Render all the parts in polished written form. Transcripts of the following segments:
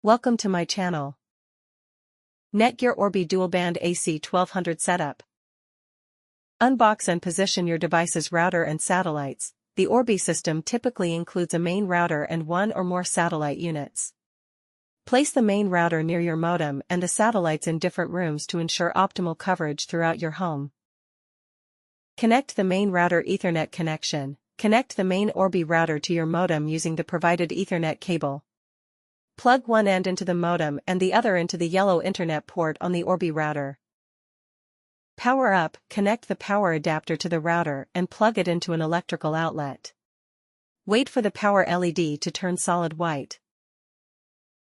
Welcome to my channel. Netgear Orbi Dual Band AC1200 Setup. Unbox and position your device's router and satellites. The Orbi system typically includes a main router and one or more satellite units. Place the main router near your modem and the satellites in different rooms to ensure optimal coverage throughout your home. Connect the main router Ethernet connection. Connect the main Orbi router to your modem using the provided Ethernet cable. Plug one end into the modem and the other into the yellow Internet port on the Orbi router. Power up, connect the power adapter to the router and plug it into an electrical outlet. Wait for the power LED to turn solid white.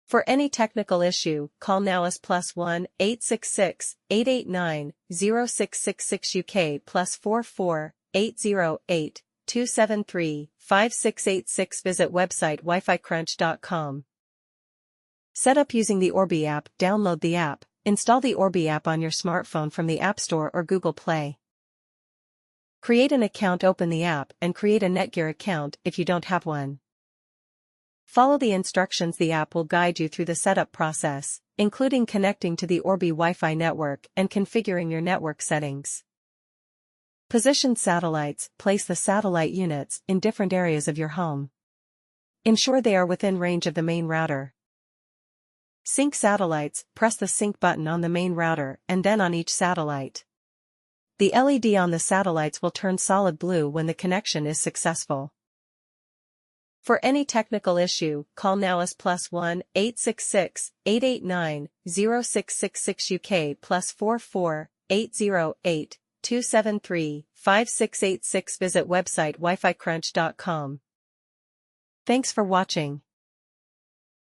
For any technical issue, call now us +1 866 889 0666 UK +44 808 273 5686. Visit website wificrunch.com. Setup using the Orbi app. Download the app. Install the Orbi app on your smartphone from the App Store or Google Play. Create an account. Open the app and create a Netgear account if you don't have one. Follow the instructions. The app will guide you through the setup process, including connecting to the Orbi Wi-Fi network and configuring your network settings. Position satellites. Place the satellite units in different areas of your home. Ensure they are within range of the main router. Sync satellites. Press the sync button on the main router and then on each satellite. The LED on the satellites will turn solid blue when the connection is successful. For any technical issue, call now us +1 866 889 0666 UK +44 808 273 5686. Visit website wificrunch.com. Thanks for watching.